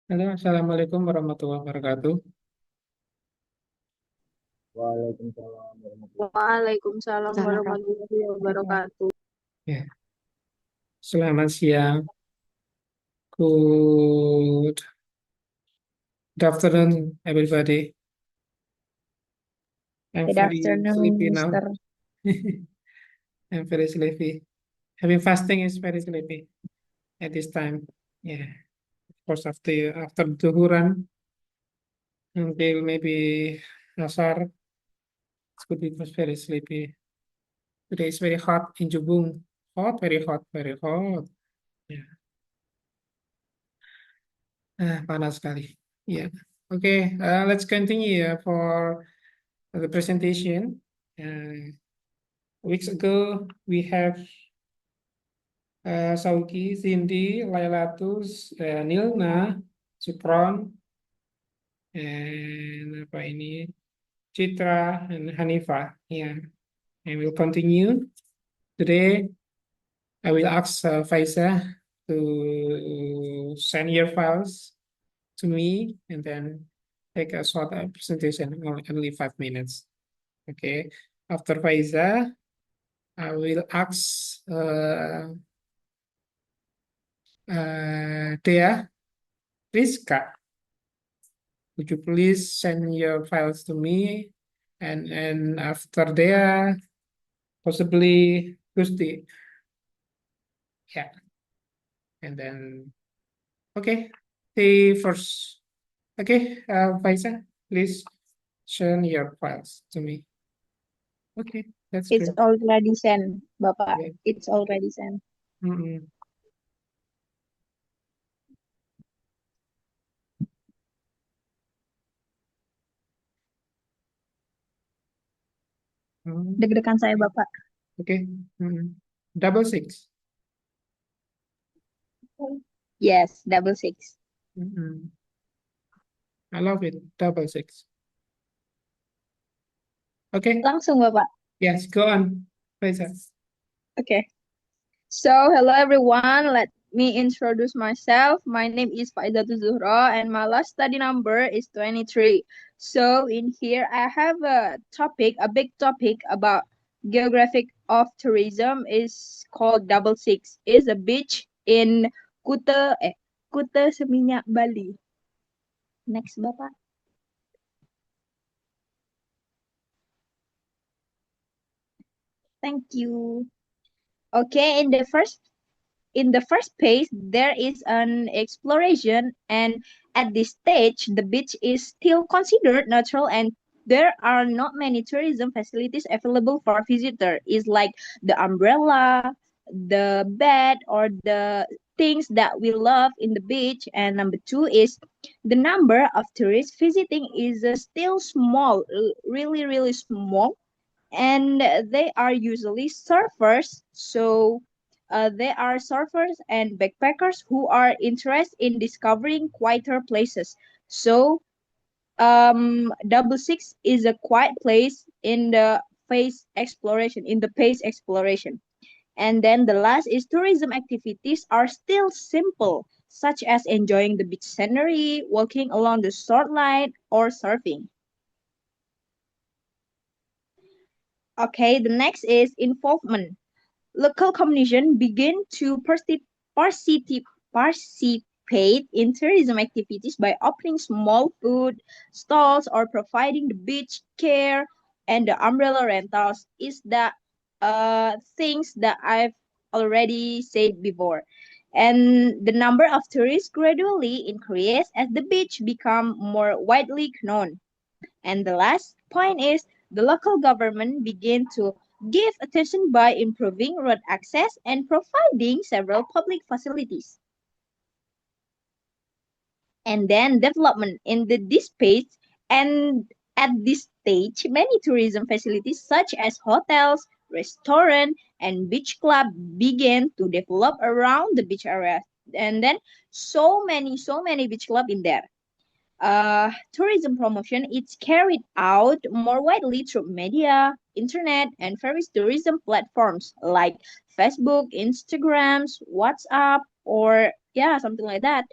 Halo, Assalamualaikum warahmatullahi wabarakatuh. Waalaikumsalam warahmatullahi Waalaikumsalam warahmatullahi wabarakatuh. Ya, selamat siang. Good afternoon, everybody. I'm Good very afternoon, sleepy now. Mister. I'm very sleepy. Having fasting is very sleepy at this time. Yeah, of course, after duhuran until maybe asar, it's good. It was very sleepy. Today is very hot in Jubung. Hot, very hot, very hot. Yeah, panas sekali. Yeah. Okay, let's continue for the presentation. Weeks ago, we have Sauki, Cindy, Lailatus, Nilna, Supron, and apa ini, Citra, and Hanifa. Yeah, and we'll continue. Today, I will ask Faiza to send your files to me and then take a short presentation, only 5 minutes. Okay. After Faiza, I will ask Dea, please, Kak, would you please send your files to me? And after Dea, possibly Gusti. Yeah. And then, okay, the first. Okay, Faiza, please send your files to me. Okay, that's It's great. already sent, Bapak. Yeah. It's already sent. Mm-mm. Mm, Deg-degan saya, Bapak. okay. Mm-mm. Double six. Yes, double six. Mm-mm. I love it. Double six. Okay. Langsung, Bapak. Yes, go on, Faiza. Okay. So, hello everyone. Let me introduce myself. My name is Faizatul Zuhra and my last study number is 23. So, in here I have a big topic about geographic of tourism is called Double Six. Is a beach in Kuta Seminyak, Bali. Next, Bapak. Thank you. Okay, in the first phase, there is an exploration, and at this stage, the beach is still considered natural, and there are not many tourism facilities available for visitors. It's like the umbrella, the bed, or the things that we love in the beach. And number two is the number of tourists visiting is still small, really, really small, and they are usually surfers. So they are surfers and backpackers who are interested in discovering quieter places. So double six is a quiet place in the pace exploration. And then the last is tourism activities are still simple, such as enjoying the beach scenery, walking along the shoreline, or surfing. Okay, the next is involvement. Local communities begin to participate in tourism activities by opening small food stalls or providing the beach care, and the umbrella rentals is the things that I've already said before. And the number of tourists gradually increase as the beach become more widely known. And the last point is the local government began to give attention by improving road access and providing several public facilities. And then development in this space, and at this stage, many tourism facilities such as hotels, restaurant, and beach club began to develop around the beach area. And then so many beach club in there. Tourism promotion is carried out more widely through media, internet, and various tourism platforms like Facebook, Instagrams, WhatsApp, or yeah, something like that.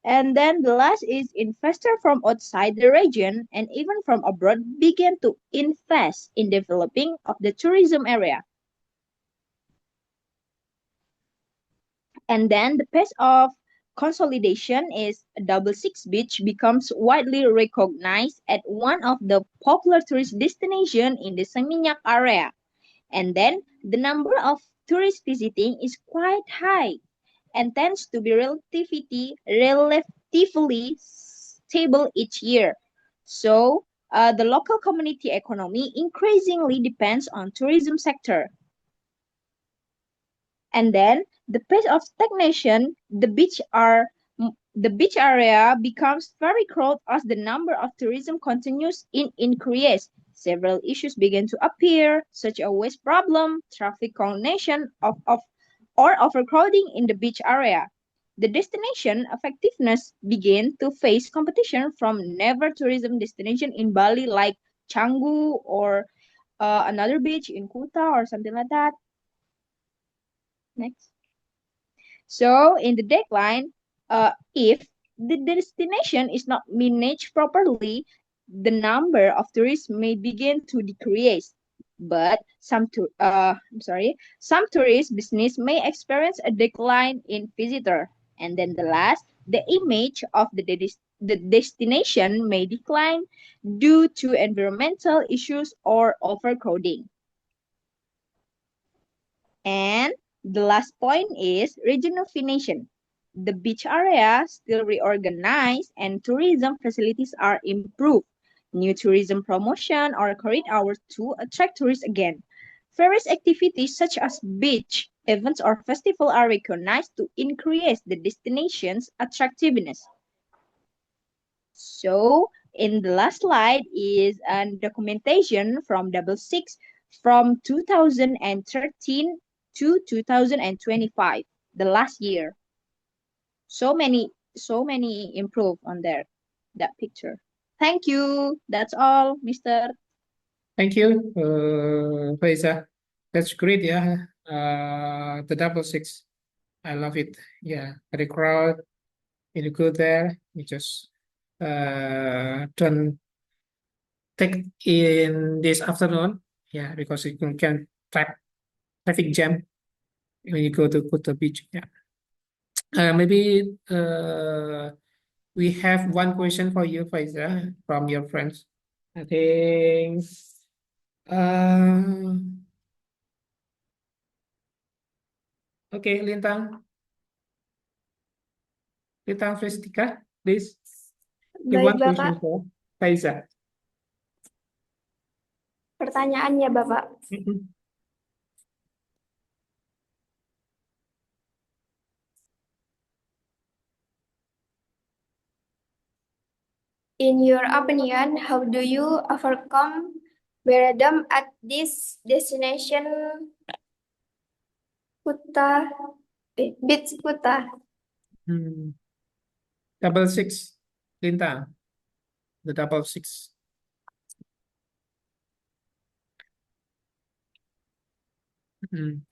And then the last is investors from outside the region and even from abroad began to invest in developing of the tourism area. And then the pace of consolidation is Double Six Beach becomes widely recognized as one of the popular tourist destinations in the Seminyak area. And then the number of tourists visiting is quite high and tends to be relatively stable each year. So the local community economy increasingly depends on tourism sector. And then the pace of stagnation, the beach area becomes very crowded as the number of tourism continues in increase. Several issues begin to appear, such as waste problem, traffic congestion, or overcrowding in the beach area. The destination effectiveness began to face competition from never tourism destination in Bali like Canggu or another beach in Kuta or something like that. Next. So in the decline, if the destination is not managed properly, the number of tourists may begin to decrease. But some tourist business may experience a decline in visitor. And then the last, the image of the destination may decline due to environmental issues or overcrowding. And the last point is rejuvenation. The beach area still reorganized and tourism facilities are improved. New tourism promotion are carried out to attract tourists again. Various activities such as beach events or festival are recognized to increase the destination's attractiveness. So in the last slide is a documentation from Double Six from 2013 to 2025, the last year. So many improve on there, that picture. Thank you. That's all, Mr. Thank you, Faiza. That's great, yeah. The Double Six, I love it. Yeah, very crowd. You go there, you just don't take in this afternoon. Yeah, because you can traffic jam when you go to Kuta Beach. Yeah. Maybe we have one question for you, Faiza, from your friends. I think uh, okay, Lintang. Lintang Festika, please. Give Baik, one question Bapak. for Faiza. Pertanyaannya, Bapak. Mhm. In your opinion, how do you overcome boredom at this destination, Kuta, Beach Kuta? Hmm. Double Six, Lintang. The Double Six. Hmm.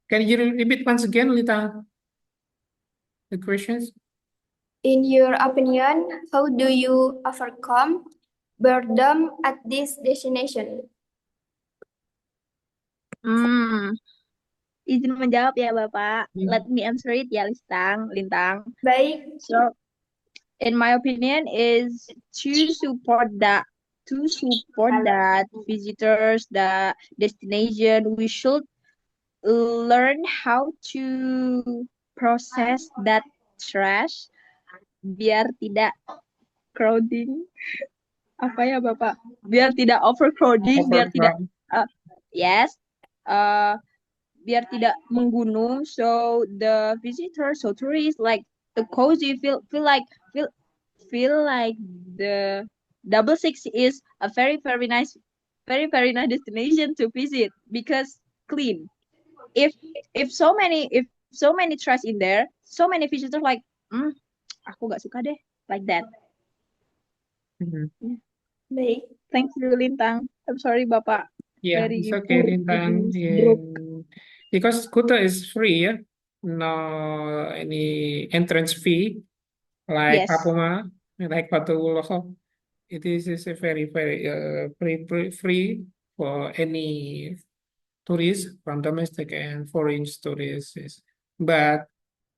Can you repeat once again, Lintang, the questions? In your opinion, how do you overcome boredom at this destination? Izin menjawab ya, Bapak. Hmm. Let me answer it ya, Lintang. Baik, So, in my opinion, is to support that visitors, the destination, we should learn how to process that trash biar tidak crowding. Apa ya, Bapak? Biar tidak overcrowding, biar tidak yes, biar tidak menggunung. So the visitors, so tourists, like the cozy feel like the Double Six is a very nice destination to visit because clean. If so many trash in there, so many visitors like, aku gak suka deh, like that. Mhm. baik. Thank you, Lintang. I'm sorry, Bapak. Yeah, Very it's okay, Lintang. Yeah. Because Kuta is free, yeah. No any entrance fee. like Yes. Papua, like Patuloko. It is a very free for any tourists from domestic and foreign tourists. But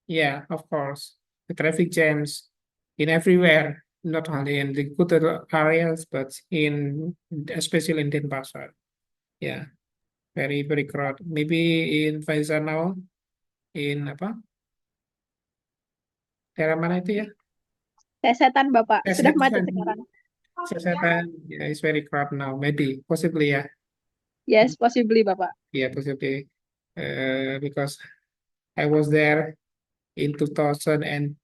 yeah, of course, the traffic jams in everywhere, not only in the good areas, but in especially in Denpasar. Yeah, very crowded. Maybe in Faisal now, in apa? Daerah mana itu ya? Setan Bapak, sudah macet Sesetan. sekarang. Sesetan. Yeah, it's very crowded now. Maybe, possibly ya. Yes, possibly Bapak. Yeah, possibly. Because I was there in 2003,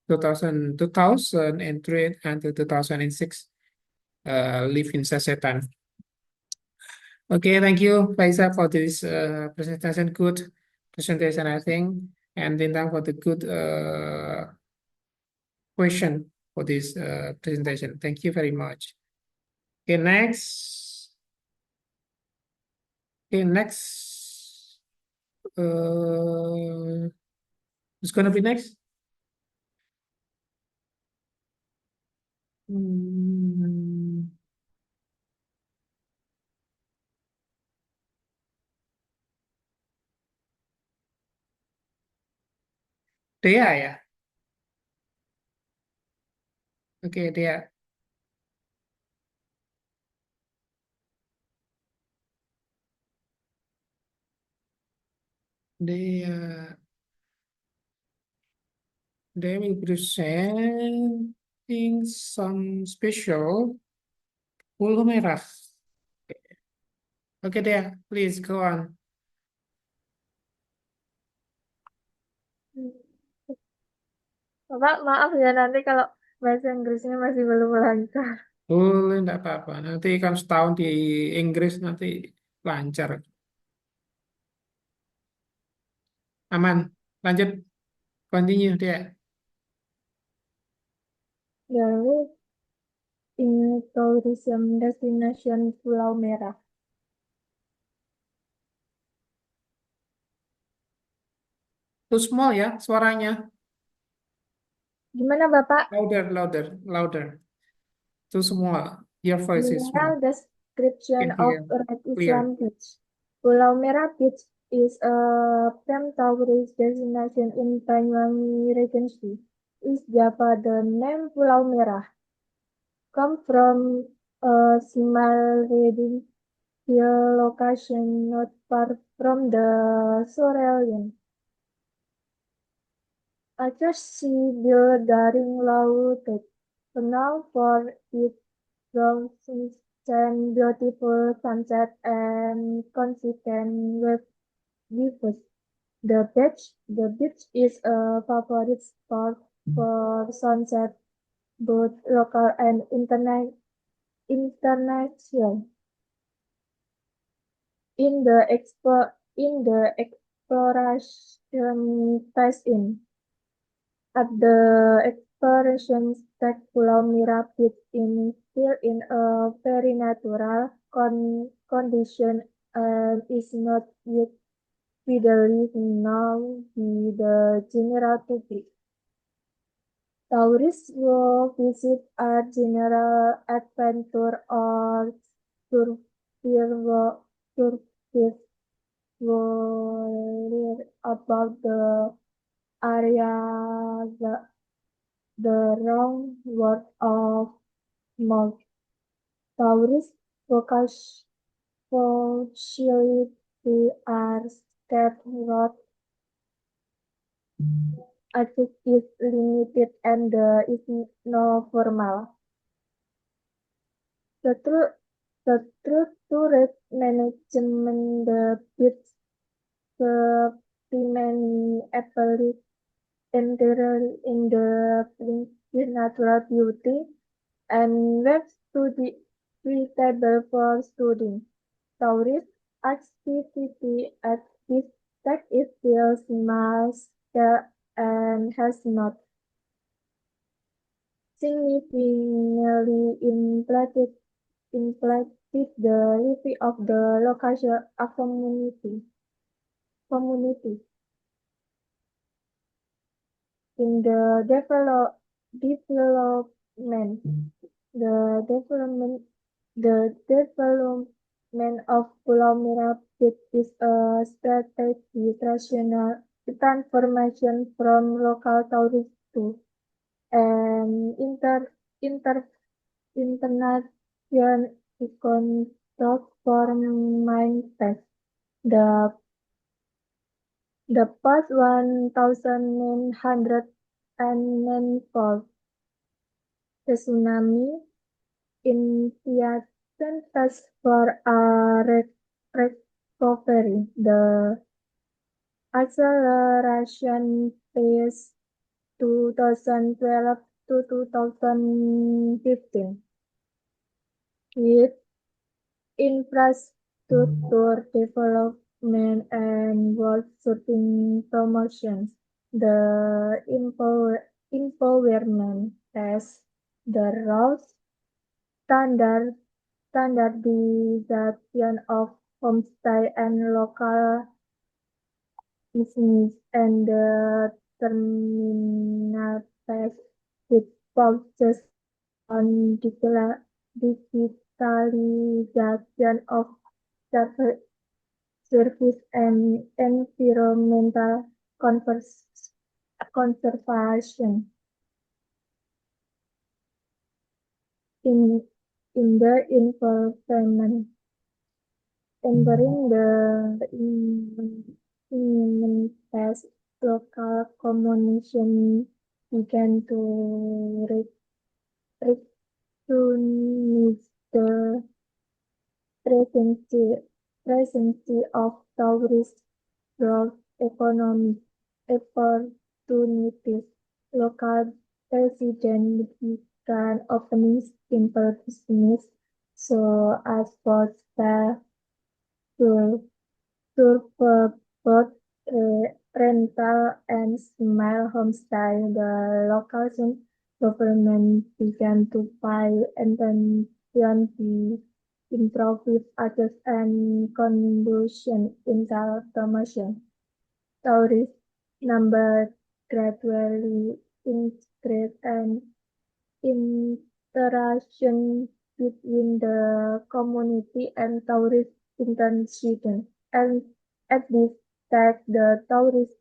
2003 until 2006. Live in Sasetan. Okay, thank you, Faisa, for this presentation. Good presentation, I think, and Lintang for the good question for this presentation. Thank you very much. Okay, next. Okay, next. Who's gonna be next? Hmm, Dea ya. Oke, Dea. Dea. They will presenting some special Pulau Merah. Okay, Dea, please go on. Bapak, maaf ya nanti kalau bahasa Inggrisnya masih belum lancar. Boleh, enggak apa-apa. Nanti kan setahun di Inggris nanti lancar. Aman. Lanjut. Continue, Dea. There is in tourism destination Pulau Merah. Too small ya suaranya. Gimana Bapak? Louder. Too small. Your voice is small. General description Can of hear Red clear. Island Beach. Pulau Merah Beach is a prime tourist destination in Banyuwangi Regency, East Java. The name Pulau Merah comes from a small reading hill location not far from the shoreline. Across sea built during Laut Canal for its bronze and beautiful sunset and consistent views. The beach is a favorite spot for sunset, both local and international. In the exploration phase at the exploration stage, Pulau Mira Beach is still in a very natural condition and is not yet widely known by the general public. Tourists who visit are general adventure or tourists worried about the area. The wrong word of mouth. Tourist facility are scattered, access is limited, and there is no formal. The true tourist management the beach supplement apparatus entirely in the natural beauty and webs to the suitable for students. Tourist activity at this site is still small scale and has not significantly impacted the living of the local community. in the development. The development the development of Pulau Merapit is a strategic rational transformation from local tourist to an international economic mindset. The the past 1994 the tsunami in Vietnam task for a recovery. The acceleration phase 2012 to 2015 with infrastructure development and world shooting promotions. The empowerment as the raw standardization of homestay and local business and the terminal phase with focus on digitalization of service and environmental conservation. In the environment, entering the in past local communication began to recognize the presence of tourist growth economic opportunities. Local residents began opening simple business so as for to both rental and small homestay. The local government began to pay attention to improve access and conducive in promotion. Tourist number gradually increased and interaction between the community and tourist intensified. And at this stage, the tourist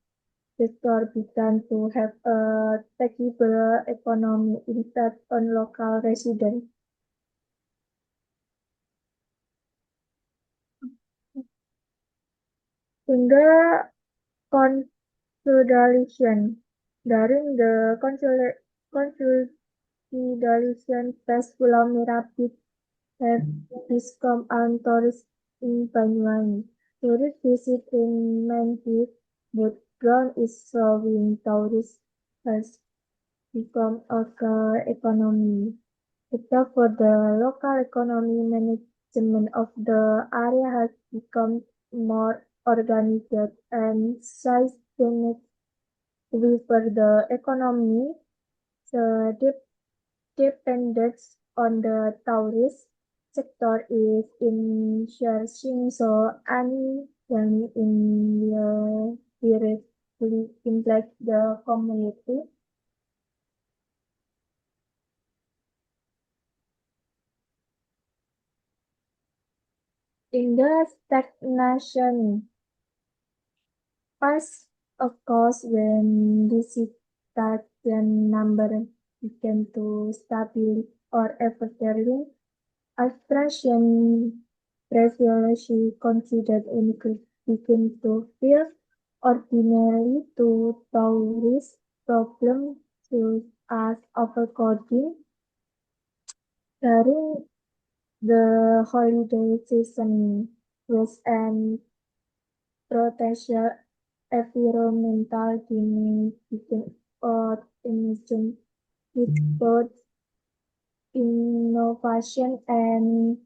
sector began to have a tangible economic impact on local residents. In the consolidation, during the consolidation phase, Pulau Merapit have become a tourist in Banyuwangi. Tourist visit in Manggis, but ground is showing tourists has become a economy. Except for the local economy, management of the area has become more organized and systematic. For the economy, the dependence on the tourist sector is increasing, so any in the directly impact the community. In the stagnation phase, of course, when visitation number began to stabilize or eventually Australian previously considered increase begin to feel ordinary to tourist problems such as overcrowding during the holiday season was an potential environmental damage begin or emission with both innovation and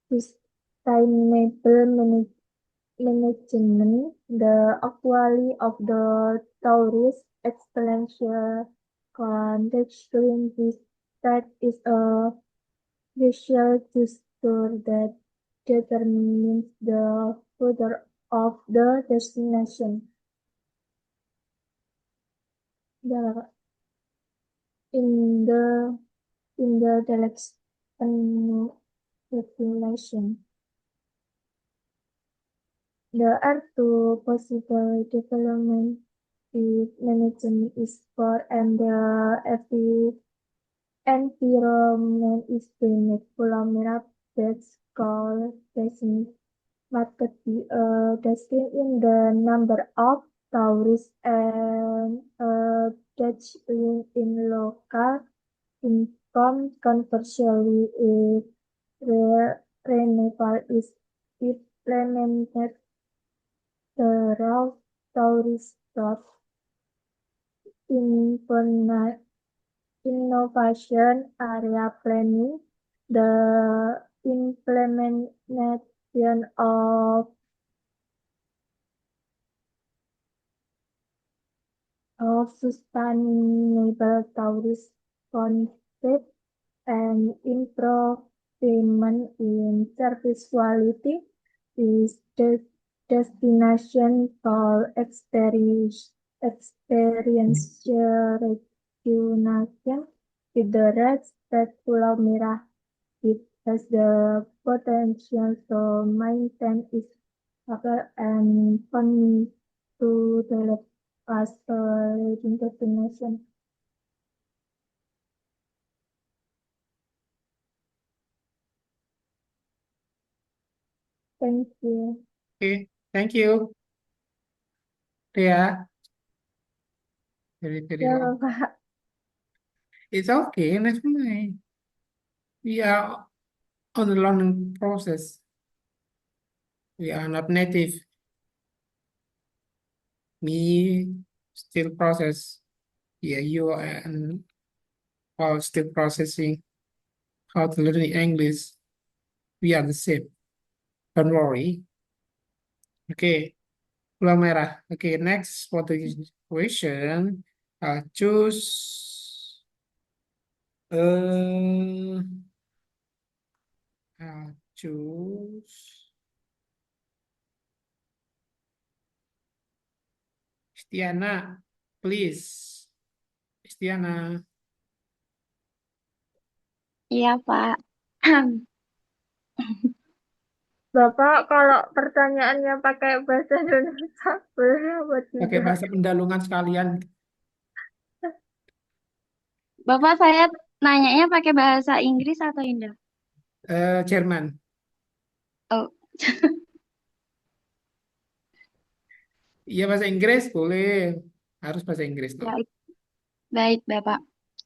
sustainable management. The quality of the tourist experience conducting this that is a crucial factor that determines the further of the destination. Udah lah, Kak. In the direct population. There are two possible development if management is poor and the environment is bad. Pulau Merah that's called Destin market be a destin in the number of tourists and Dutch in local income conversely if renewal is implemented through tourist stop in innovation area planning, the implementation of sustainable tourist concept and improvement in service quality is the destination for experiential recognition with the rest that Pulau Merah it has the potential to maintain its power and fund to develop as a leading destination. Thank you. Okay, thank you, Ria. Very Ya, long. Bapak. It's okay, never mind. We are on the learning process. We are not native. Me still process. Yeah, you and all still processing how to learn English. We are the same. Don't worry. Okay, Pulau Merah. Okay, next for the question, choose. Uh, choose. Stiana, please. Stiana. Iya, Pak. Bapak, kalau pertanyaannya pakai bahasa Indonesia, boleh apa Pakai tidak? bahasa pendalungan sekalian. Bapak, saya nanyanya pakai bahasa Inggris atau Indo? Jerman. Oh, Iya bahasa Inggris boleh. Harus bahasa Inggris dong. baik, baik, Bapak.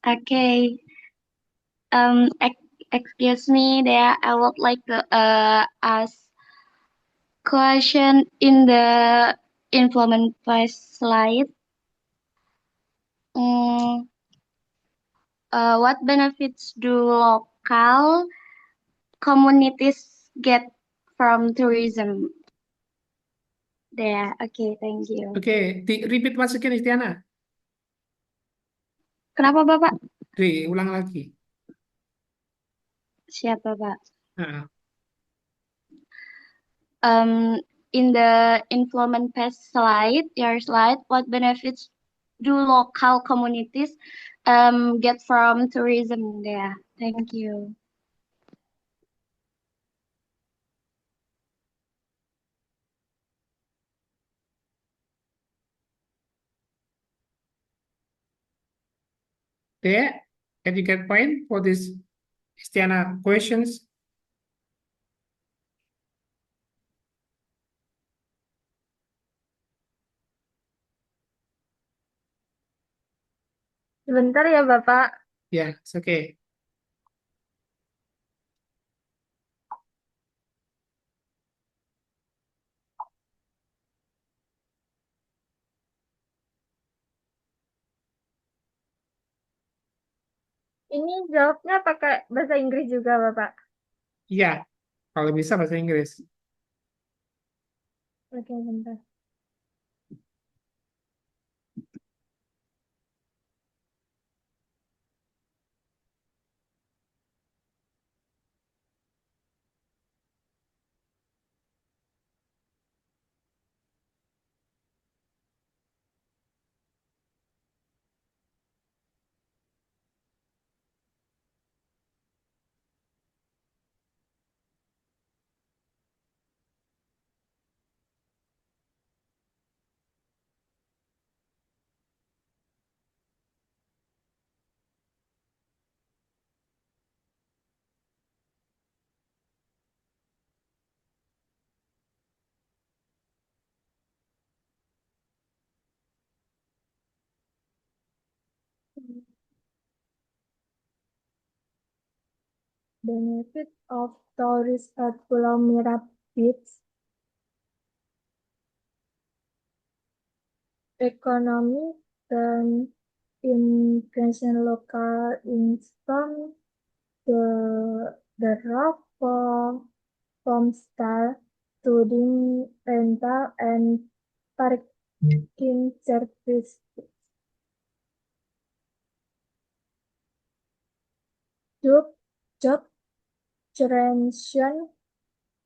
Oke. Excuse me, there. I would like to ask question in the implement phase slide. Mm, what benefits do local communities get from tourism? There. Okay, thank you. Oke, repeat once again, Istiana. Kenapa, Bapak? Ulang lagi. Siapa, Pak? Nah, Um, in the employment phase slide, your slide, what benefits do local communities get from tourism there? Thank you. there, can you get point for this Istiana questions? Sebentar ya, Bapak. Yeah, it's okay. Ini jawabnya pakai bahasa Inggris juga, Bapak. Iya, kalau bisa bahasa Inggris. Oke, bentar. benefit of tourists at Pulau Merah Beach. Economy and impression local income, the rock from style, touring rental, and parking service. Job creation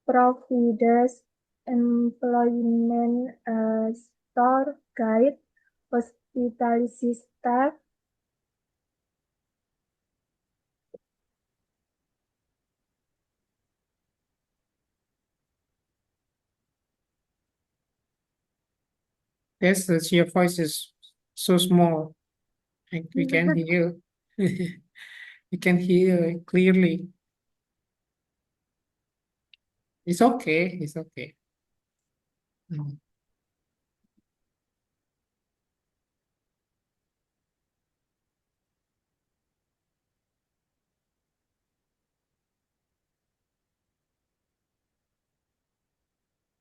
providers, employment, store guide, hospitality staff. Yes, your voice is so small. And we can hear. We can hear clearly. It's okay. It's okay. Mm.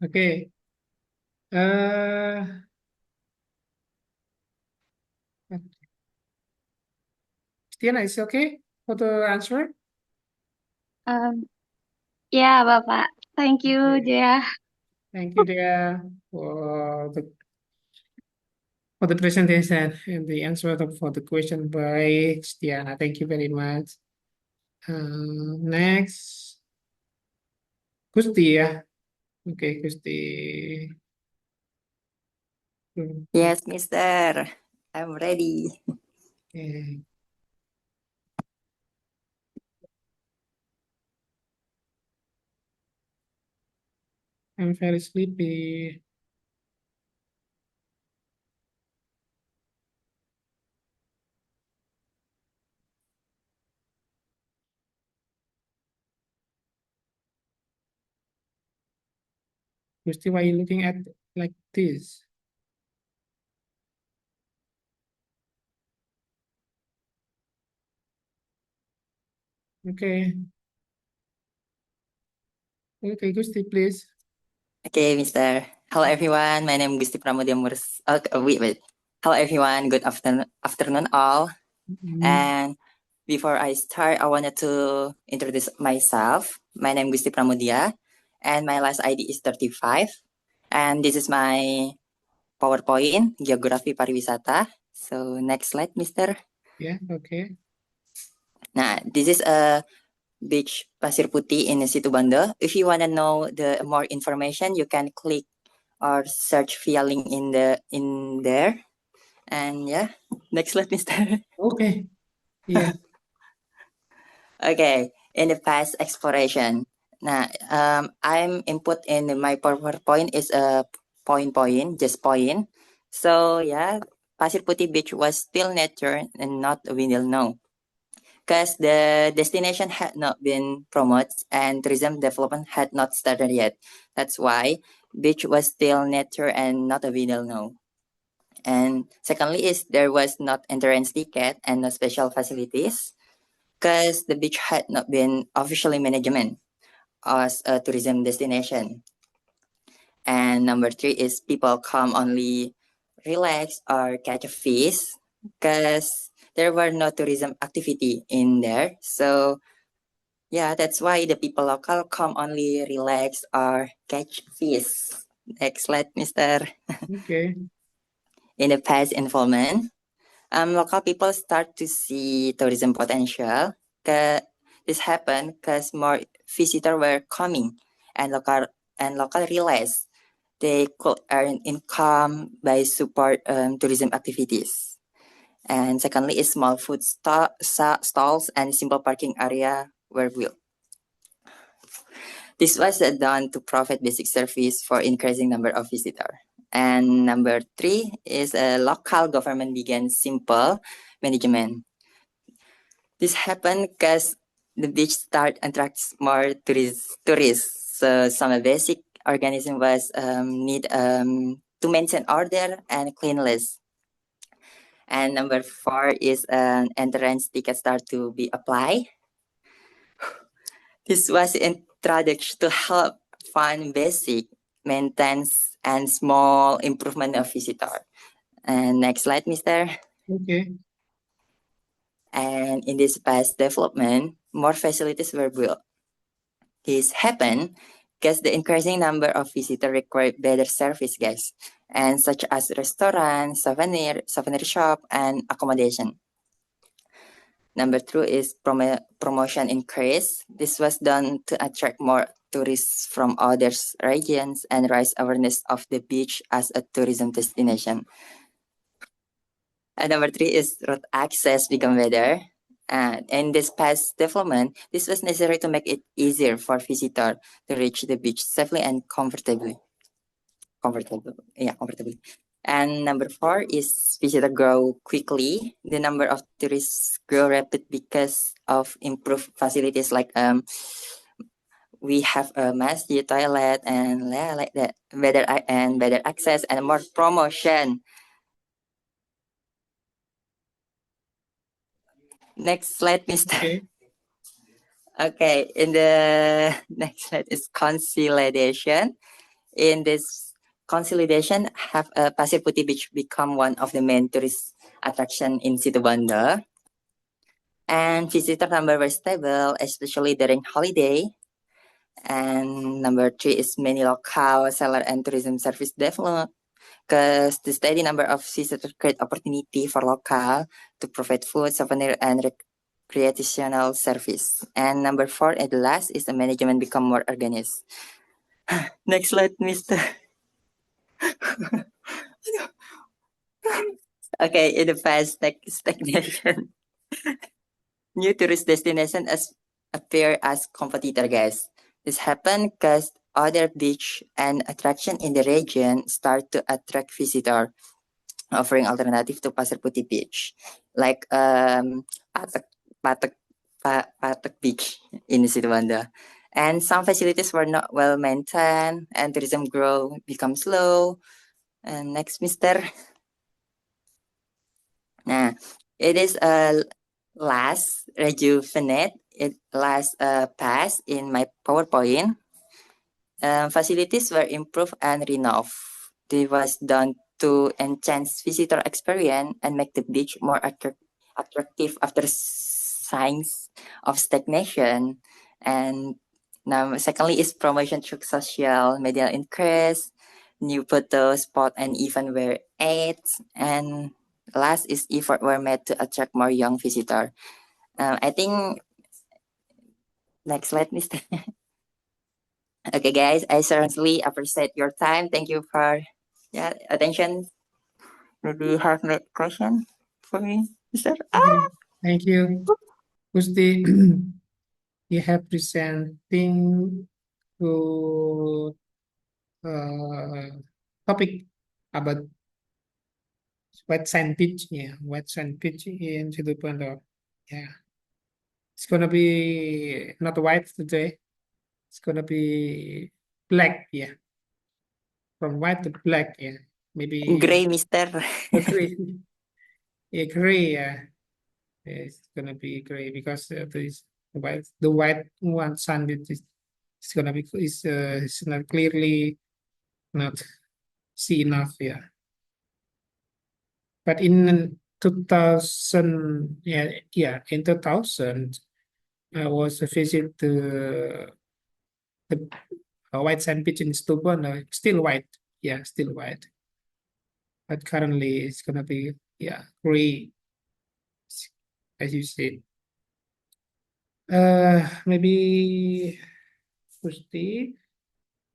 Okay. Tiana, is it okay for the answer? Ya, Bapak. Thank you, Okay. Dea. Thank you, Dea, for the presentation and the answer for the question by Tiana. Thank you very much. Next, Gusti ya. Okay, Gusti. Yes, Mister. I'm ready. Okay. I'm very sleepy. Gusti, why are you looking at like this? Okay. Okay, Gusti, please. Okay, Mister. Hello, everyone. My name is Gusti Pramudia Murs. Wait. Hello, everyone. Good afternoon, all. Mhm. And before I start, I wanted to introduce myself. My name is Gusti Pramudia, and my last ID is 35. And this is my PowerPoint, Geografi Pariwisata. So next slide, Mister. Yeah, okay. Nah, this is a beach Pasir Putih in Situbondo. If you want to know the more information, you can click or search via link in there. And yeah, next slide, Mister. Okay. Yeah. Okay, in the past exploration. Now, I'm input in my PowerPoint is a point, just point. So yeah, Pasir Putih Beach was still nature and not a window now. Because the destination had not been promoted and tourism development had not started yet. That's why beach was still nature and not a window now. And secondly is there was not entrance ticket and no special facilities because the beach had not been officially management as a tourism destination. And number three is people come only relax or catch a fish because there were no tourism activity in there. So yeah, that's why the people local come only relax or catch fish. Next slide, Mister. Okay. In the past involvement, local people start to see tourism potential. This happened because more visitors were coming, and local realized they could earn income by support tourism activities. And secondly, is small food stalls and simple parking area were built. This was done to provide basic service for increasing number of visitors. And number three is a local government began simple management. This happened because the beach start attracts more tourists. So some basic organism was need to maintain order and cleanliness. And number four is an entrance ticket start to be applied. This was introduced to help fund basic maintenance and small improvement of visitor. And next slide, Mister. Okay. And in this past development, more facilities were built. This happened because the increasing number of visitors require better service, guys, and such as restaurants, souvenir shop, and accommodation. Number two is promotion increase. This was done to attract more tourists from other regions and raise awareness of the beach as a tourism destination. And number three is road access become better. And in this past development, this was necessary to make it easier for visitors to reach the beach safely and comfortably. Comfortably. And number four is visitor grow quickly. The number of tourists grow rapid because of improved facilities like we have a masjid, toilet, and like that. Better access and more promotion. Next slide, Mister. Okay. Okay, in the next slide is consolidation. In this consolidation, have Pasir Putih Beach become one of the main tourist attraction in Situbondo. And visitor number were stable, especially during holiday. And number three is many local seller and tourism service development, because the steady number of visitors create opportunity for local to provide food, souvenir, and recreational service. And number four, at the last, is the management become more organized. Next slide, Mister. Okay, in the past stagnation, new tourist destination appear as competitor, guys. This happened because other beach and attraction in the region start to attract visitor, offering alternative to Pasir Putih Beach, like Patek Beach in Situbondo. And some facilities were not well maintained, and tourism growth become slow. And next, Mister. Nah, it is last rejuvenate. It last pass in my PowerPoint. Facilities were improved and renovated. This was done to enhance visitor experience and make the beach more attractive after signs of stagnation. And now, secondly, is promotion through social media increase, new photo spot and even were added, and last is effort were made to attract more young visitor. I think next slide, Mister. Okay, guys, I certainly appreciate your time. Thank you for attention. Maybe you have a question for me, Mister. Okay. Thank you. Gusti, you have presenting to topic about wet sand beach. Yeah, wet sand beach in Situbondo. Yeah, it's gonna be not white today. It's gonna be black. Yeah, from white to black. Yeah, maybe Gray, Mister. gray. Yeah, gray. Yeah, it's gonna be gray because the white one sand beach is it's gonna be it's not clearly not see enough. Yeah. But in 2000, in 2000, I was a visit to the white sand beach in Situbondo. Still white, still white. But currently, it's gonna be gray, as you said. Maybe Gusti,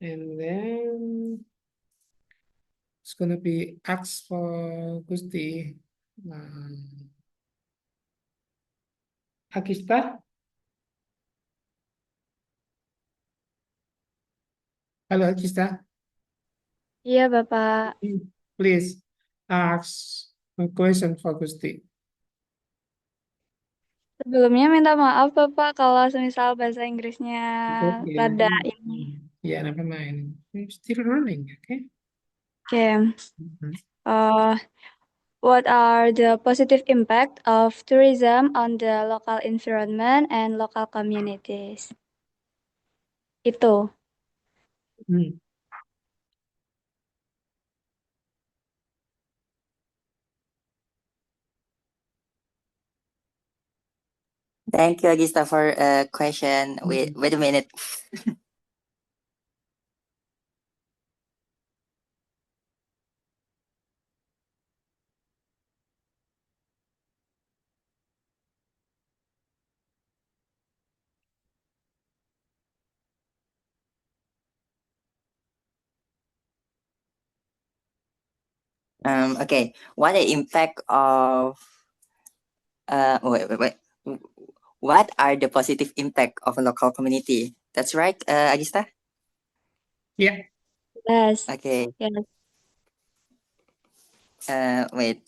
and then it's gonna be asked for Gusti. Akista. Halo, Akista. Iya, Bapak. Please ask a question for Gusti. Sebelumnya minta maaf, Bapak, kalau semisal bahasa Inggrisnya Okay. rada ini. Yeah, never mind. I'm still learning, okay? Okay. Mhm. What are the positive impact of tourism on the local environment and local communities? Itu. Hmm. Thank you, Agista, for a question. Wait a minute. Okay. What the impact of wait. What are the positive impact of a local community? That's right, Agista? Yeah. Yes. Okay. Yes. Wait.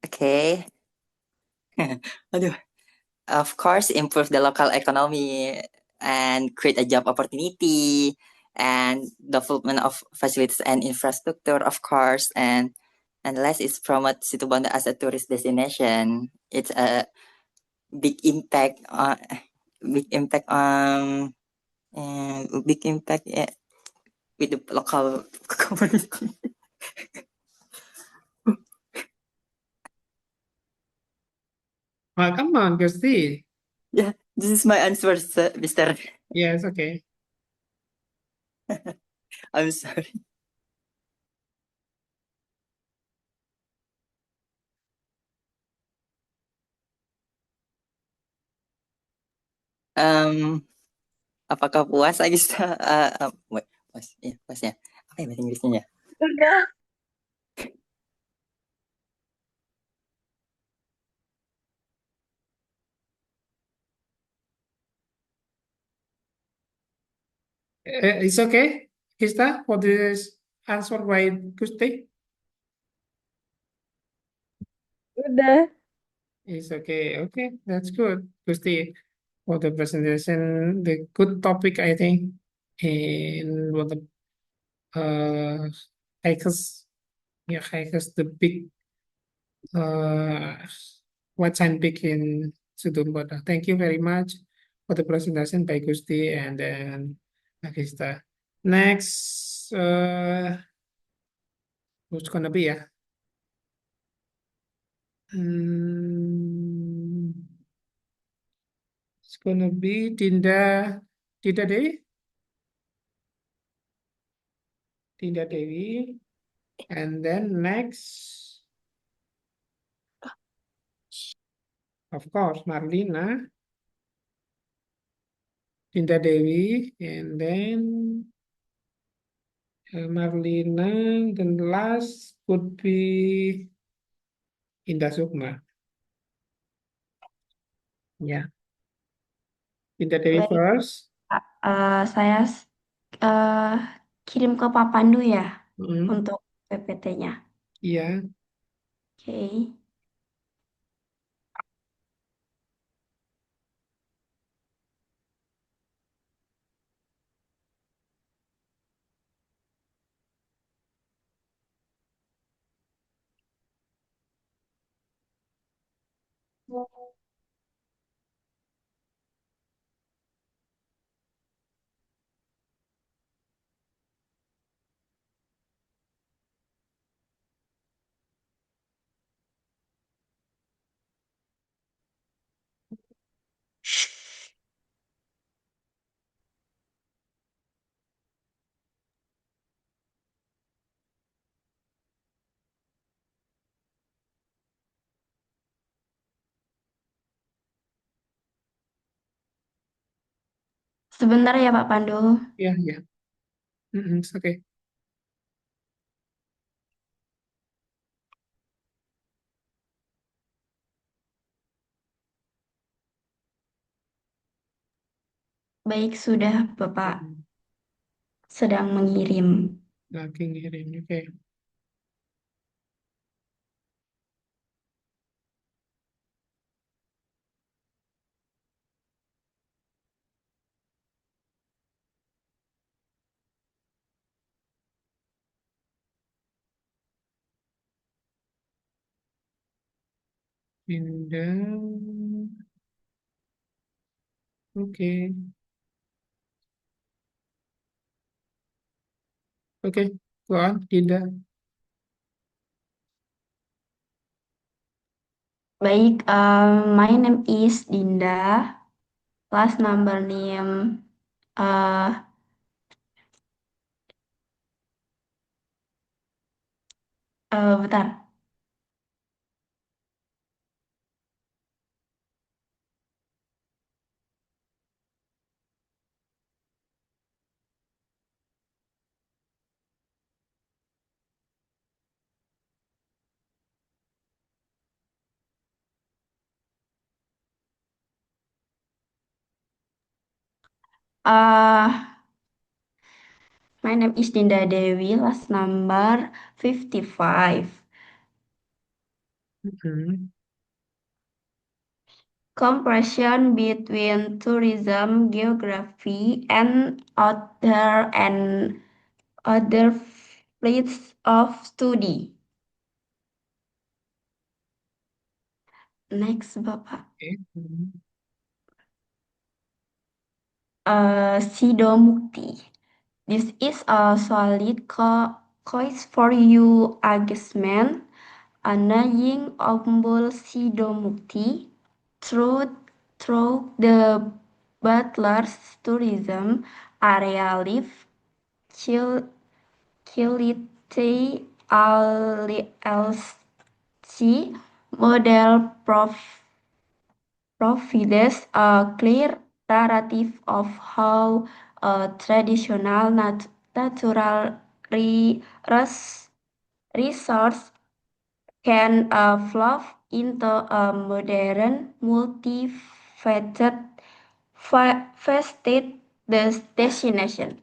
Okay. Aduh. Of course, improve the local economy and create a job opportunity and development of facilities and infrastructure, of course, and last is promote Situbondo as a tourist destination. It's a big impact on big impact on big impact with the local community. Oh, come on, Gusti. Yeah, this is my answer, sir, Mister. Yes, okay. I'm sorry. Um, apakah puas lagi? Wait, puas, ya, puas ya. Apa ya bahasa Inggrisnya ya? Udah. It's okay, Krista, for this answer by Gusti. Udah. It's okay. Okay, that's good. Gusti, for the presentation, the good topic, I think, and what the hikers, yeah, hikers, the big uh white sign big in Sudumboda. Thank you very much for the presentation by Gusti and then Krista. Next, who's gonna be, yeah? Hmm, it's gonna be Dinda Dewi, Dinda Dewi, and then next, of course, Marlina, Dinda Dewi, and then Marlina. Then last would be Indah Sukma. Yeah, Dinda Dewi Baik, first. saya eh, kirim ke Pak Pandu ya Mm, untuk PPT-nya. yeah. Oke. Sebentar ya Pak Pandu. Yeah, yeah. It's okay. Baik, sudah Bapak Mm, sedang mengirim. lagi ngirim. Okay. Dinda. Okay. Okay, go on, Dinda. Baik, my name is Dinda. Class number name bentar. My name is Dinda Dewi, class number 55. Comparison between tourism, geography, and other fields of study. Next, Bapak. Okay. Sido Mukti. This is a solid choice for you, Agisman. Anaying Ombul Sido Mukti through the Butler's tourism area live Kilite LLC model provides a clear narrative of how a traditional natural resource can evolve into a modern, multifaceted destination.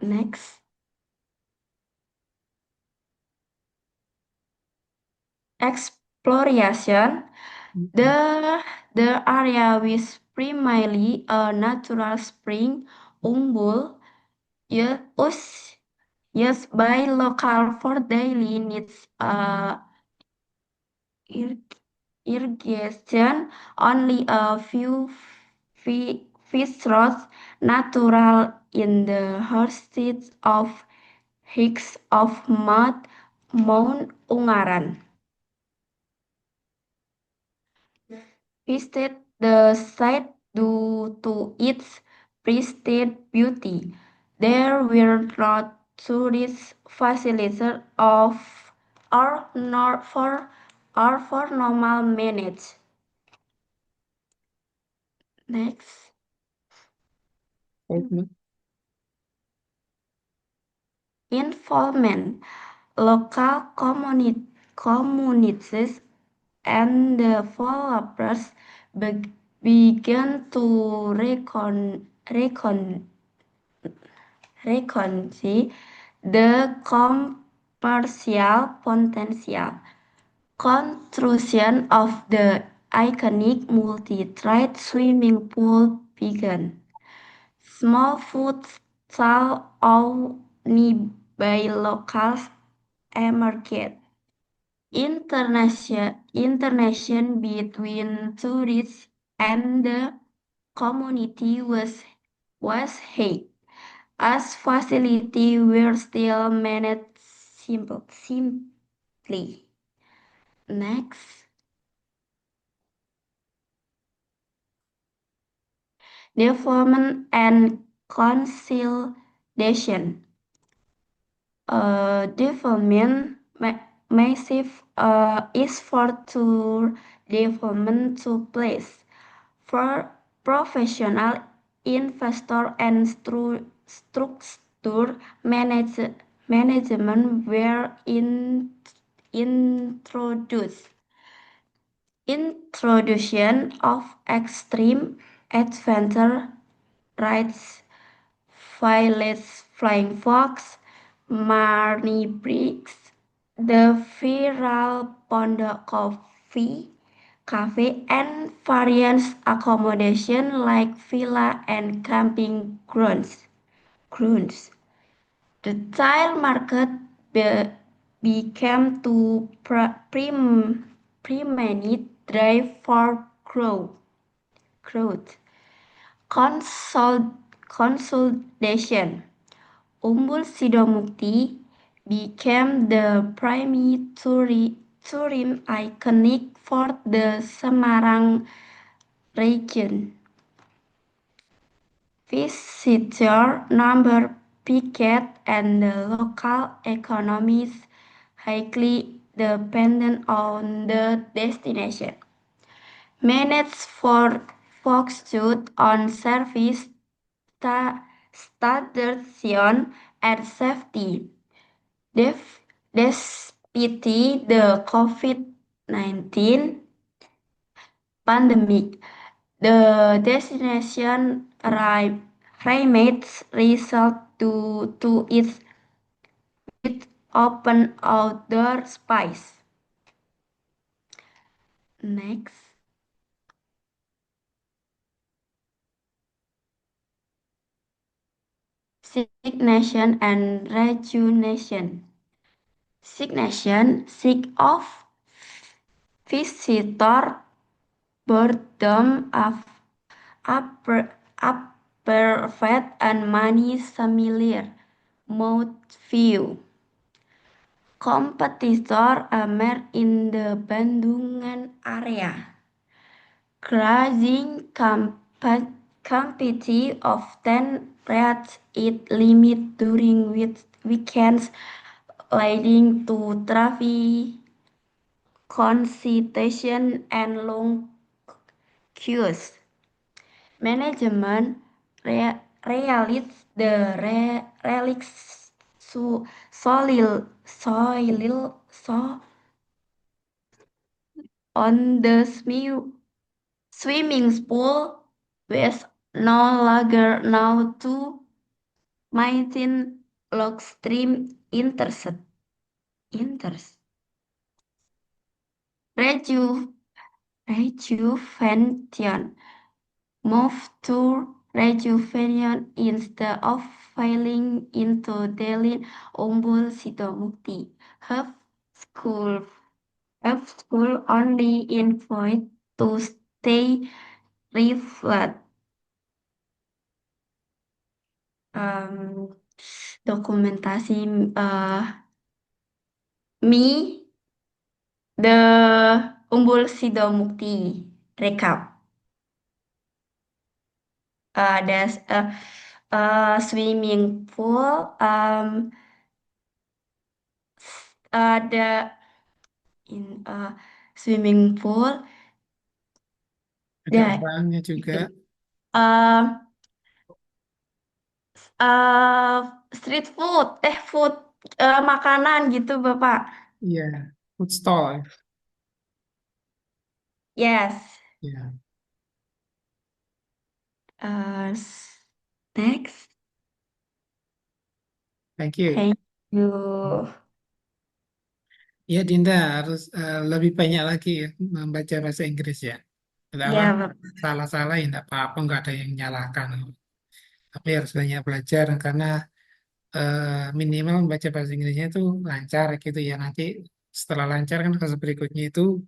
Next. Exploration. The area with primarily a natural spring, Umbul, used by local for daily needs, irrigation, only a few fish rods, natural in the horses of Hicks of Mount Ungaran. Visited the site due to its pristine beauty. There were no tourist facilities for normal minutes. Next. Involvement. Local communities and developers began to recognize the commercial potential. Construction of the iconic multi-trade swimming pool began. Small food stalls owned by locals emerged. Interaction between tourists and the community was high, as facilities were still managed simply. Next. Development and consolidation. Development massive is for tour development to place for professional investor and structure management were introduced. Introduction of extreme adventure rides, Violet's Flying Fox, Marnie Briggs, the viral Pondok Cafe, and various accommodation like villa and camping grounds. The tile market became to preeminent drive for growth. Consolidation. Umbul Sidomukti became the primary tourism iconic for the Semarang region. Visitor number peaked and the local economy is highly dependent on the destination. Managed for focused on service, standardization, and safety. Despite the COVID-19 pandemic, the destination remains result due to its with open outdoor space. Next. Signation and rejuvenation. Signation sick of visitor boredom of perfect and many familiar mouth view. Competitor emerged in the Bandungan area. Grazing competition often reaches its limit during weekends, leading to traffic congestion and long queues. Management realized the relics soil on the swimming pool was no longer now to maintain log stream interest. Rejuvenation moved to rejuvenation instead of falling into Delin Umbul Sidomukti. Have school only invite to stay reflect. Dokumentasi Mi the Umbul Sidomukti recap. There's a swimming pool. Ada in a swimming pool. Ada Ada orangnya juga. uh, street food, food makanan gitu Bapak. Iya, food stall. Yes. Ya, Next. thank you. Thank you. Ya, Dinda harus lebih banyak lagi ya membaca bahasa Inggris ya. Pertama, Ya Bapak. salah-salah ya enggak apa-apa, nggak ada yang menyalahkan. Tapi harus banyak belajar karena minimal membaca bahasa Inggrisnya itu lancar gitu ya. Nanti setelah lancar kan fase berikutnya itu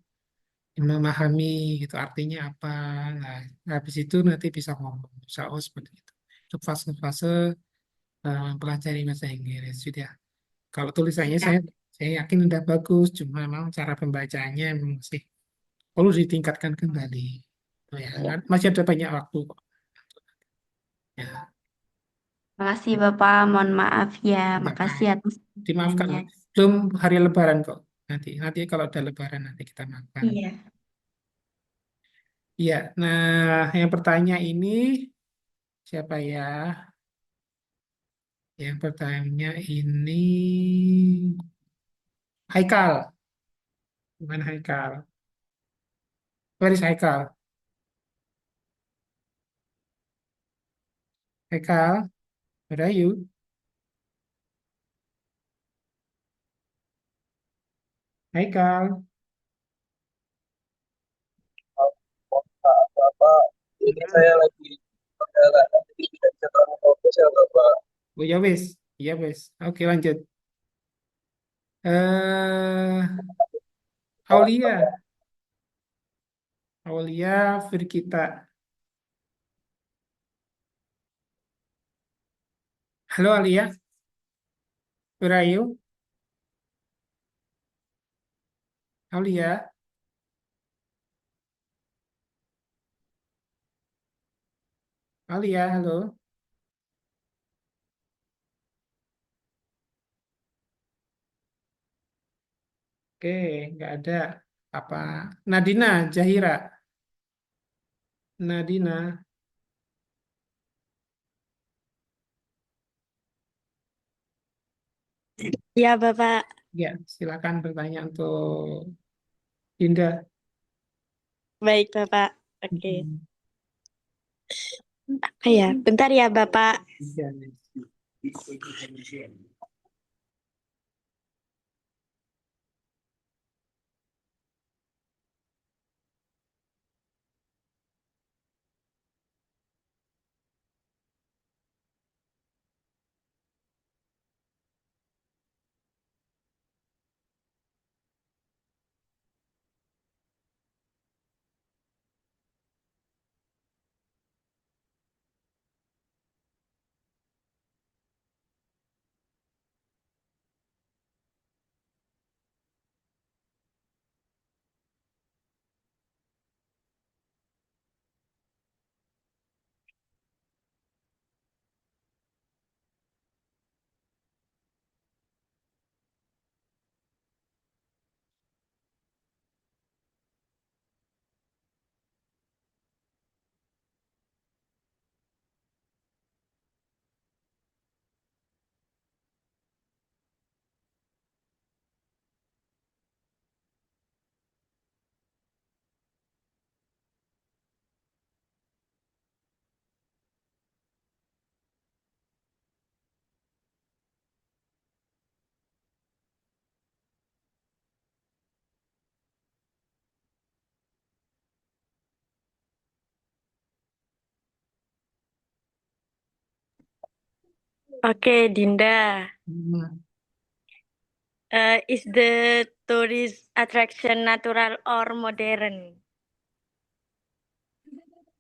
memahami gitu artinya apa. Nah, habis itu nanti bisa ngomong, bisa seperti itu. Itu fase-fase mempelajari bahasa Inggris sudah. Kalau tulisannya Ya. saya yakin udah bagus, cuma memang cara pembacaannya memang masih perlu ditingkatkan kembali. Oh ya, masih ada banyak waktu kok. Ya, Makasih Bapak, mohon maaf ya. nggak Makasih apa-apa. atas Dimaafkan. pertanyaannya. Belum hari Lebaran kok. Nanti kalau ada Lebaran nanti kita makan. Iya. Iya, nah yang bertanya ini siapa ya? Yang bertanya ini Haikal. Gimana Haikal? Where is Haikal? Haikal, where are you? Haikal. Bapak, ini saya lagi perjalanan, jadi tidak bisa terlalu fokus ya Bapak. Oh ya wes, ya wes. Oke lanjut. Eh, Aulia, Aulia Firkita. Halo Aulia. Where are you? Aulia? Aulia, halo. Oke, nggak ada. Apa? Nadina, Zahira. Nadina. Ya, Bapak. Ya, silakan bertanya untuk Dinda. Baik, Bapak. Oke. Hmm, Apa ya? Bentar ya, Bapak. Dinda. Oke, Dinda. Hmm, Is the tourist attraction natural or modern?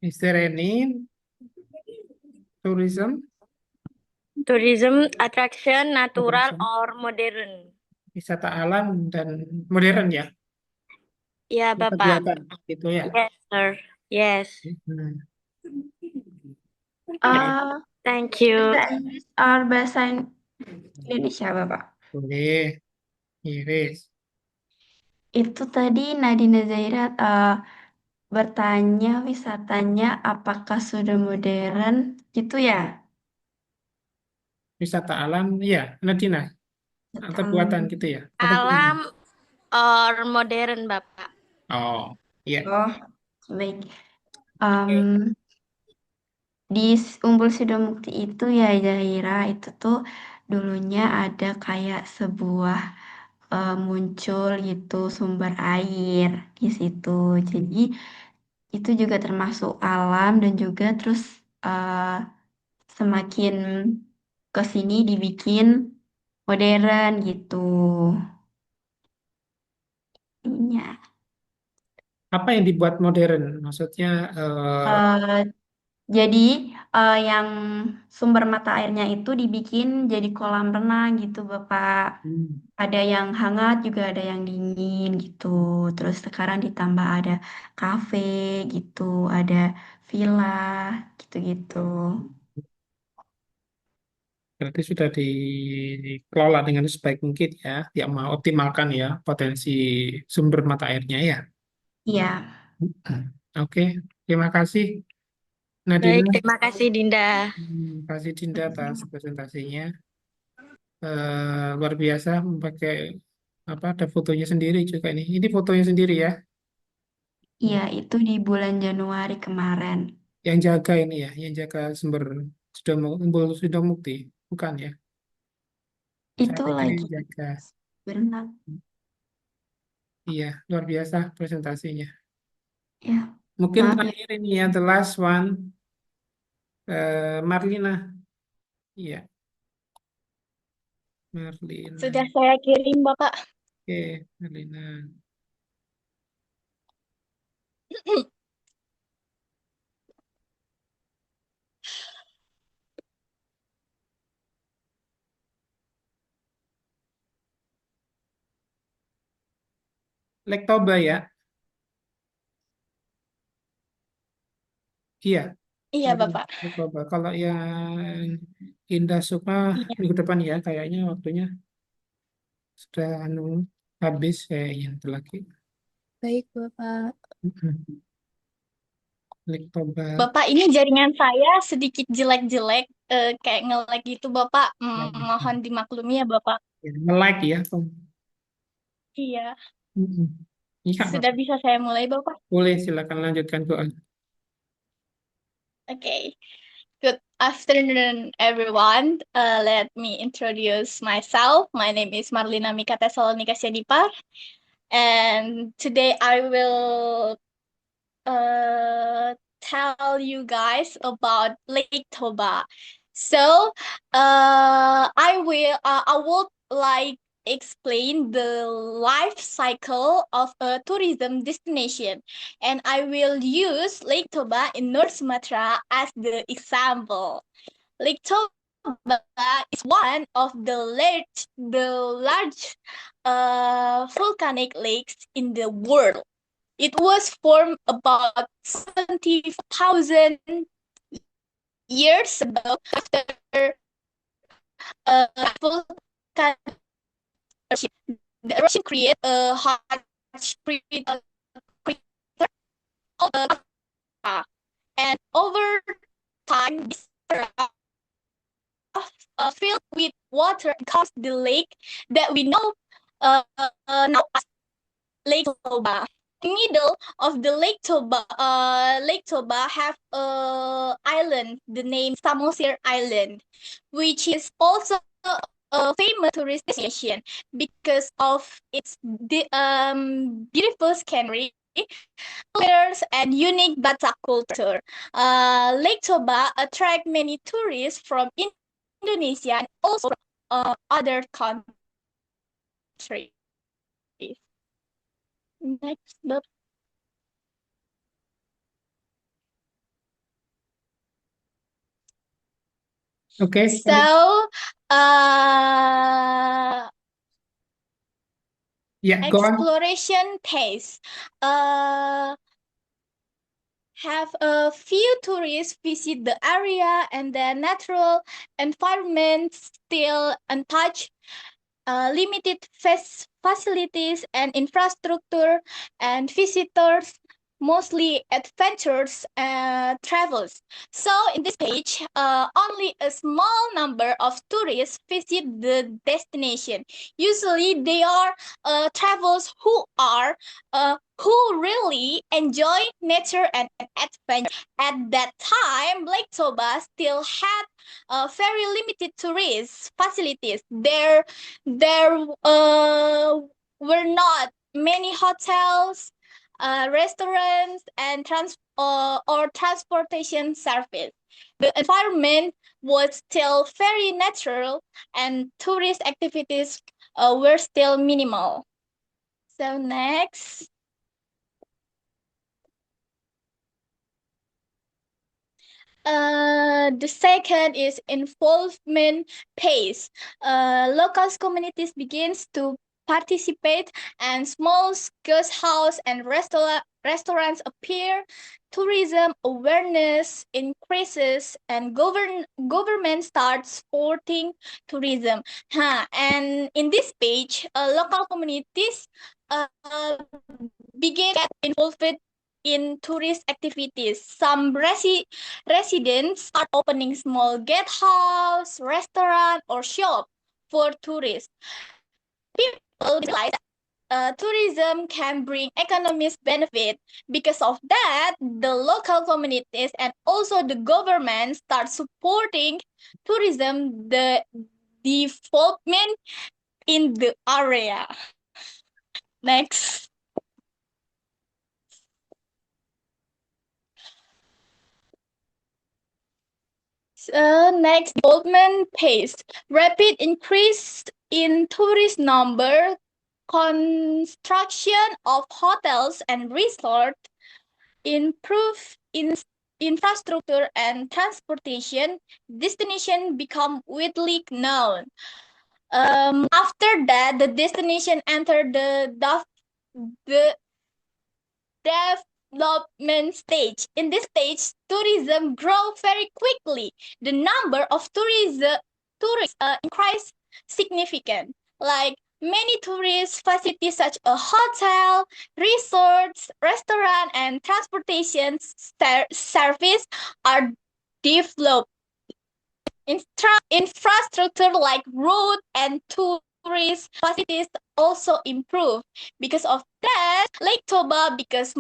Is there any tourism? Tourism attraction natural Tourism? or modern? Wisata alam dan modern ya? Ya, Wisata Bapak. buatan gitu ya? Yes, sir. Yes. Hmm. Ya, Uh, Thank you. bahasa Inggris or bahasa Indonesia, Bapak? boleh. Iris. Itu tadi Nadine Zaira bertanya wisatanya apakah sudah modern gitu ya? Wisata alam, ya, Nadina. Wisata Atau alam. buatan gitu ya? Atau gimana? Alam or modern, Bapak? Oh, iya. Oh, baik. Oke. Di Umbul Sidomukti itu ya Zaira itu tuh dulunya ada kayak sebuah muncul gitu sumber air di situ. Jadi itu juga termasuk alam dan juga terus eh, semakin ke sini dibikin modern gitu. Iya. Apa yang dibuat modern? Maksudnya, Eh, jadi yang sumber mata airnya itu dibikin jadi kolam renang gitu Bapak. hmm, Ada yang hangat juga ada yang dingin gitu. Terus sekarang ditambah ada kafe gitu, ada villa gitu-gitu. berarti sudah dikelola dengan sebaik mungkin ya, yang mengoptimalkan ya potensi sumber mata airnya ya. Iya. Oke, terima kasih Nadina. Baik, terima kasih, Dinda. Terima kasih Dinda atas presentasinya. Luar biasa memakai apa ada fotonya sendiri juga ini. Ini fotonya sendiri ya, Iya, itu di bulan Januari kemarin. yang jaga ini ya, yang jaga sumber sudah umbul sudah mukti, bukan ya? Saya Itu pikir lagi yang jaga. berenang. Iya, luar biasa presentasinya. Ya, Mungkin maaf ya. terakhir ini ya, the last one, Marlina. Iya, Marlina. Sudah saya kirim, Bapak. Oke, Marlina. Lake Toba ya. Iya, Iya, ada Bapak. Lake Toba. Kalau yang Indah Suka Iya. minggu depan ya, kayaknya waktunya sudah habis kayaknya itu lagi. Baik, Bapak. Lake Toba. Bapak, ini jaringan saya sedikit jelek-jelek, kayak nge-lag gitu, Bapak. Mohon dimaklumi ya, Bapak. Nge-like ya. Iya, Iya, sudah Bapak. bisa saya mulai, Bapak. Boleh silakan lanjutkan doa. Okay. Good afternoon, everyone. Let me introduce myself. My name is Marlina Mika Tesalonika Siadipar, and today I will tell you guys about Lake Toba. So, I would like explain the life cycle of a tourism destination, and I will use Lake Toba in North Sumatra as the example. Lake Toba is one of the large volcanic lakes in the world. It was formed about 70,000 years ago after volcanic eruption. The eruption created a hot crater called lava. And over time, this filled with water caused the lake that we know now as Lake Toba. In the middle of the Lake Toba have a island, the name Samosir Island, which is also a famous tourist destination because of its beautiful scenery, colors, and unique Batak culture. Lake Toba attract many tourists from Indonesia and also other countries. Next, Bapak. Oke. So, Ya, go on. exploration pace. Have a few tourists visit the area and the natural environment still untouched. Limited facilities and infrastructure, and visitors mostly adventurous travels. So in this page, only a small number of tourists visit the destination. Usually they are travelers who really enjoy nature and adventure. At that time, Lake Toba still had very limited tourist facilities. There were not many hotels, restaurants, and or transportation service. The environment was still very natural, and tourist activities were still minimal. So next. The second is involvement pace. Local communities begins to participate, and small ghost house and restaurants appear. Tourism awareness increases, and government starts supporting tourism. And in this page, local communities begin to get involved in tourist activities. Some residents are opening small guest house, restaurant, or shop for tourists. People realize that tourism can bring economic benefit. Because of that, the local communities and also the government start supporting tourism, the development in the area. Next. Next, development pace. Rapid increase in tourist number, construction of hotels and resorts, improve in infrastructure and transportation, destination become widely known. After that, the destination entered the the development stage. In this stage, tourism grow very quickly. The number of tourists increase significant. Like many tourist facilities such as hotel, resorts, restaurant, and transportation service are developed. Infrastructure like road and tourist facilities also improve. Because of that, Lake Toba becomes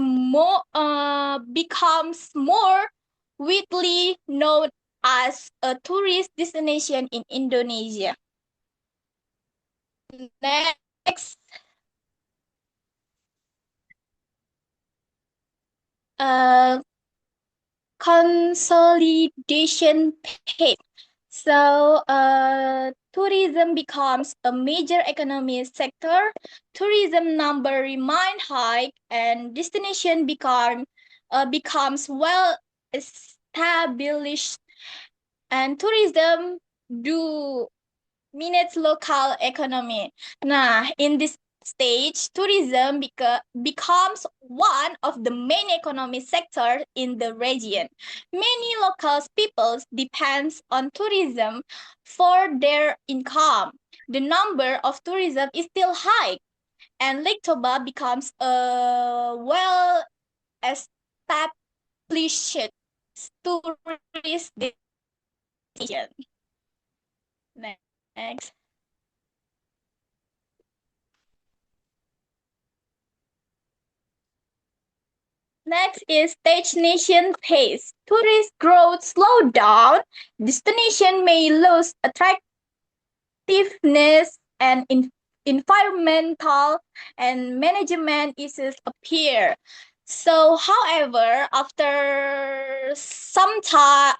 more widely known as a tourist destination in Indonesia. Next, consolidation phase. So, tourism becomes a major economic sector. Tourism number remain high, and destination becomes well established. And tourism dominates local economy. Nah, in this stage, tourism becomes one of the main economic sectors in the region. Many local peoples depend on tourism for their income. The number of tourism is still high, and Lake Toba becomes a well-established tourist destination. Next. Next is stagnation phase. Tourist growth slow down. Destination may lose attractiveness, and environmental and management issues appear. So, however, after sometimes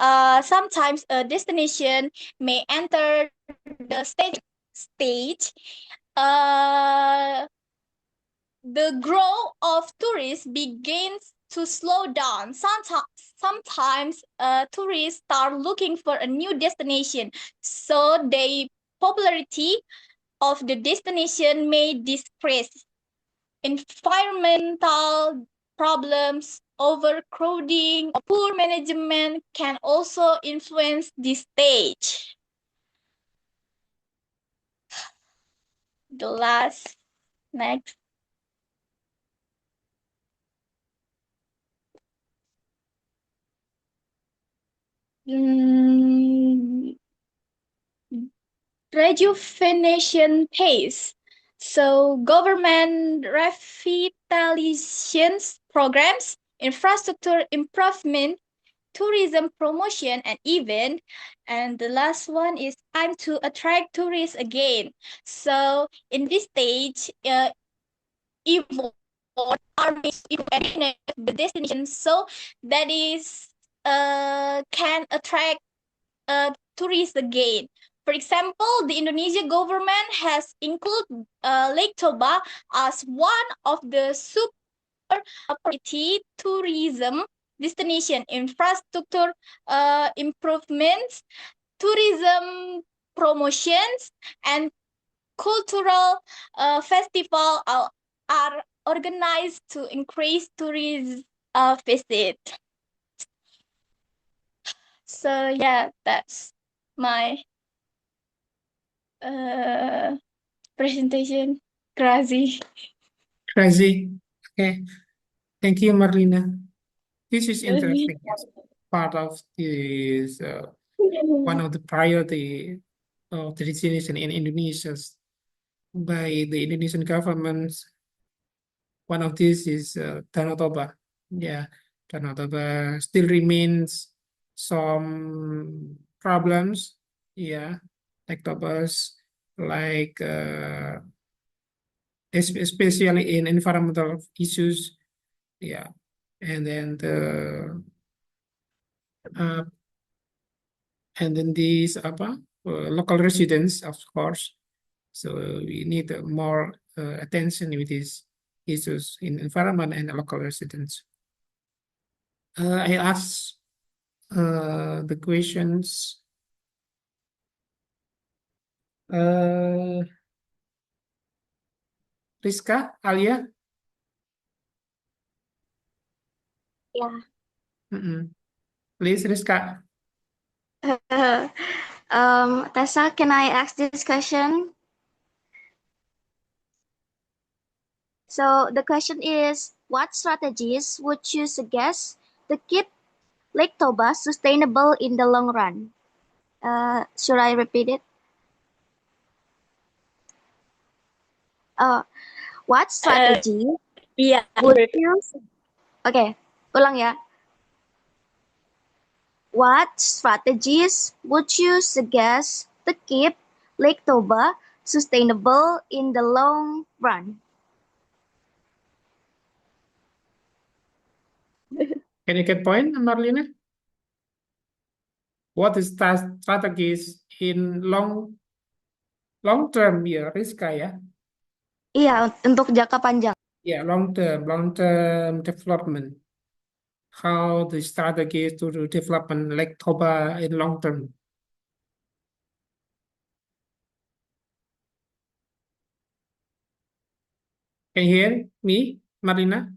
a destination may enter the stage. The growth of tourists begins to slow down. Sometimes tourists start looking for a new destination, so the popularity of the destination may decrease. Environmental problems, overcrowding, or poor management can also influence this stage. The last, next. Rejuvenation pace. So government revitalization programs, infrastructure improvement, tourism promotion and event. And the last one is time to attract tourists again. So in this stage, evolve armies the destination, so that is can attract tourists again. For example, the Indonesia government has included Lake Toba as one of the super priority tourism destination. Infrastructure improvements, tourism promotions, and cultural festival are organized to increase tourist visit. So yeah, that's my presentation. Grazie. Crazy. Okay. Thank you, Marlina. This is interesting. It's part of this one of the priority of the destination in Indonesia by the Indonesian government. One of these is Danau Toba. Yeah, Danau Toba still remains some problems. Yeah, like Tobas, like especially in environmental issues. Yeah, and then these local residents, of course. So we need more attention with these issues in environment and local residents. I ask the questions. Rizka, Alia, Yeah. Please, Rizka. Tessa, can I ask this question? So the question is, what strategies would you suggest to keep Lake Toba sustainable in the long run? Should I repeat it? What strategy Yeah. would you... Oke, ulang ya. What strategies would you suggest to keep Lake Toba sustainable in the long run? Can you get point, Marlina? What is strategies in long term ya, Rizka ya? Iya, untuk jangka panjang. Yeah, long term development. How the strategies to do development Lake Toba in long term. Can you hear me, Marlina?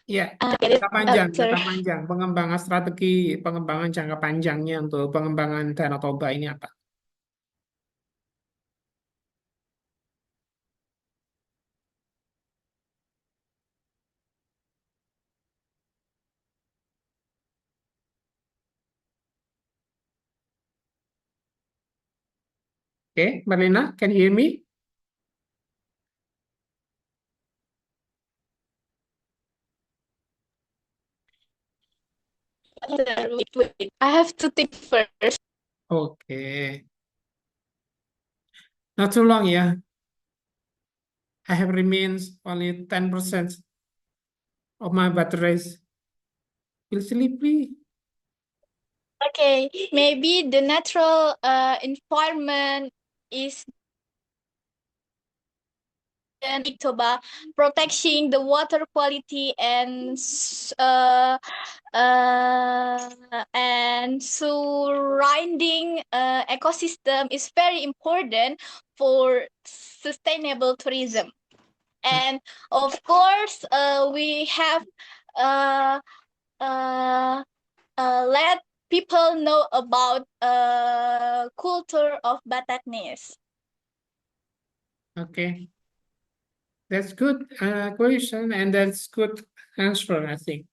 Ya, Get it? jangka Sorry. panjang, pengembangan strategi, pengembangan jangka panjangnya untuk pengembangan Danau Toba ini apa? Okay, Marlina, can you hear me? Wait. I have to think first. Okay. Not too long, yeah. I have remains only 10% of my batteries. Feel sleepy. Okay, maybe the natural environment is in Lake Toba, protecting the water quality and surrounding ecosystem is very important for sustainable tourism. And of course, we have let people know about culture of Bataknes. Okay. That's good question and that's good answer, I think.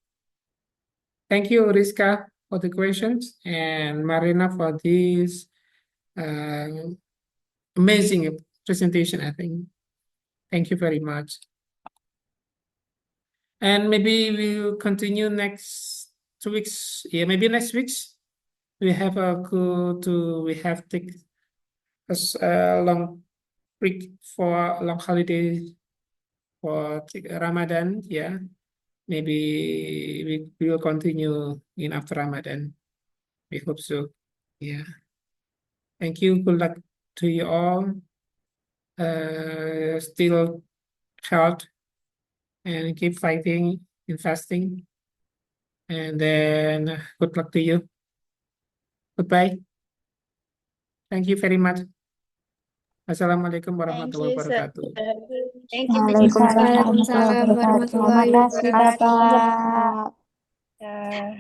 Thank you, Rizka, for the questions and Marina for this amazing presentation, I think. Thank you very much. And maybe we'll continue next 2 weeks. Yeah, maybe next week we have take a long break for a long holiday for Ramadan. Yeah, maybe we will continue in after Ramadan. We hope so. Yeah. Thank you. Good luck to you all. Still health and keep fighting, investing. And then good luck to you. Goodbye. Thank you very much. Assalamualaikum warahmatullahi Thank you, sir. wabarakatuh. Thank you, Waalaikumsalam Mr. warahmatullahi wabarakatuh. Terima kasih, Bapak. Ya.